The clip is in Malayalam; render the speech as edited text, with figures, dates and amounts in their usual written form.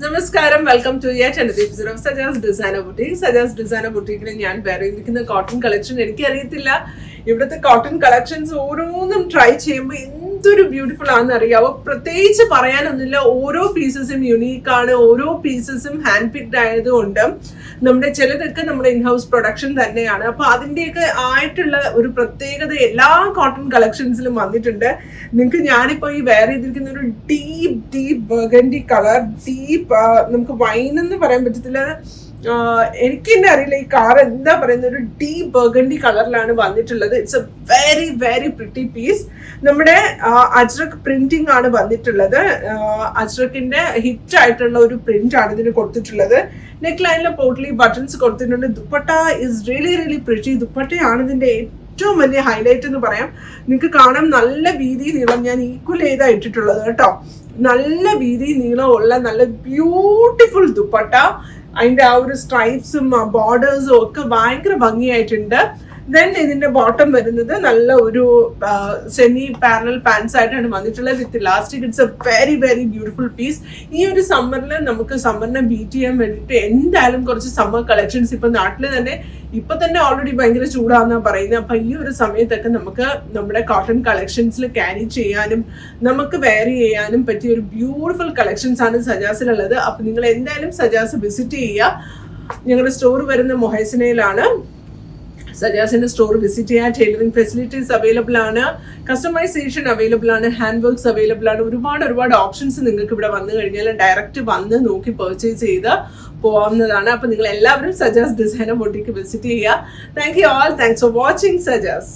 നമസ്കാരം, welcome to yet another episode of Sajas designer boutique. Sajas designer ബുട്ടീക്കിൽ ഞാൻ വേറെ ഇരിക്കുന്ന കോട്ടൺ കളക്ഷൻ എനിക്കറിയത്തില്ല. ഇവിടുത്തെ കോട്ടൺ കളക്ഷൻസ് ഓരോന്നും ട്രൈ ചെയ്യുമ്പോൾ എന്തൊരു ബ്യൂട്ടിഫുൾ ആണെന്ന് അറിയാവോ. പ്രത്യേകിച്ച് പറയാനൊന്നുമില്ല, ഓരോ പീസസും യുണീക്കാണ്, ഓരോ പീസസും ഹാൻഡ് പിക്ഡ് ആയതുകൊണ്ട് നമ്മുടെ ചിലതൊക്കെ നമ്മുടെ ഇൻഹൗസ് പ്രൊഡക്ഷൻ തന്നെയാണ്. അപ്പൊ അതിൻ്റെയൊക്കെ ആയിട്ടുള്ള ഒരു പ്രത്യേകത എല്ലാ കോട്ടൺ കളക്ഷൻസിലും വന്നിട്ടുണ്ട്. നിങ്ങൾക്ക് ഞാനിപ്പോ ഈ വെയർ ചെയ്തിരിക്കുന്ന ഒരു ഡീപ്പ് ബർഗൻഡി കളർ, നമുക്ക് വൈൻ എന്ന് പറയാൻ പറ്റത്തില്ല, എനിക്ക് തന്നെ അറിയില്ല ഈ കളർ എന്താ പറയുന്നത്, ഒരു ഡീപ്പ് ബർഗൻഡി കളറിലാണ് വന്നിട്ടുള്ളത്. It's a very very pretty piece. നമ്മുടെ അജ്രക് പ്രിന്റിംഗ് ആണ് വന്നിട്ടുള്ളത്. അജ്രക്കിന്റെ ഹിറ്റ് ആയിട്ടുള്ള ഒരു പ്രിന്റ് ആണ് ഇതിന് കൊടുത്തിട്ടുള്ളത്. നെക്ക് ലൈനിലെ പോട്ട്ലി ബട്ടൺസ് കൊടുത്തിട്ടുണ്ട്. Dupatta is really really pretty. ദുപ്പട്ടയാണ് ഇതിന്റെ ഏറ്റവും വലിയ ഹൈലൈറ്റ് എന്ന് പറയാം. നിങ്ങൾക്ക് കാണാം, നല്ല വീതി നീളം ഞാൻ ഈക്വൽ ചെയ്താ ഇട്ടിട്ടുള്ളത് കേട്ടോ. നല്ല വീതി നീളമുള്ള നല്ല ബ്യൂട്ടിഫുൾ ദുപ്പട്ട. അതിന്റെ ആ ഒരു സ്ട്രൈപ്സും ബോർഡേഴ്സും ഒക്കെ ഭയങ്കര ഭംഗിയായിട്ടുണ്ട്. ദെൻ ഇതിന്റെ ബോട്ടം വരുന്നത് നല്ല ഒരു സെമി പാരലൽ പാൻസ് ആയിട്ടാണ് വന്നിട്ടുള്ളത് with elastic. It's a very very beautiful piece. ഈ ഒരു സമ്മറിൽ നമുക്ക് സമ്മറിനെ ബീറ്റ് ചെയ്യാൻ വേണ്ടിയിട്ട് എന്തായാലും കുറച്ച് സമ്മർ കളക്ഷൻസ് ഇപ്പൊ നാട്ടിൽ തന്നെ ഇപ്പൊ തന്നെ ഓൾറെഡി ഭയങ്കര ചൂടാന്നാ പറയുന്നത്. അപ്പൊ ഈ ഒരു സമയത്തൊക്കെ നമുക്ക് നമ്മുടെ കോട്ടൺ കളക്ഷൻസിൽ ക്യാരി ചെയ്യാനും നമുക്ക് വെയർ ചെയ്യാനും പറ്റിയ ഒരു ബ്യൂട്ടിഫുൾ കളക്ഷൻസ് ആണ് സജാസിലുള്ളത്. അപ്പൊ നിങ്ങൾ എന്തായാലും സജാസ് വിസിറ്റ് ചെയ്യുക. ഞങ്ങളുടെ സ്റ്റോർ വരുന്ന മൊഹൈസിനയിലാണ്. സജാസിന്റെ സ്റ്റോർ വിസിറ്റ് ചെയ്യാൻ ടൈലറിംഗ് ഫെസിലിറ്റീസ് അവൈലബിൾ ആണ്, കസ്റ്റമൈസേഷൻ അവൈലബിൾ ആണ്, ഹാൻഡ് വർക്ക്സ് അവൈലബിൾ ആണ്. ഒരുപാട് ഓപ്ഷൻസ് നിങ്ങൾക്ക് ഇവിടെ വന്നു കഴിഞ്ഞാൽ ഡയറക്റ്റ് വന്ന് നോക്കി പർച്ചേസ് ചെയ്ത് പോകാവുന്നതാണ്. അപ്പൊ നിങ്ങൾ എല്ലാവരും സജാസ് ഡിസൈനർ ബുട്ടീക്ക് വിസിറ്റ് ചെയ്യുക. Thank you all. Thanks for watching such as.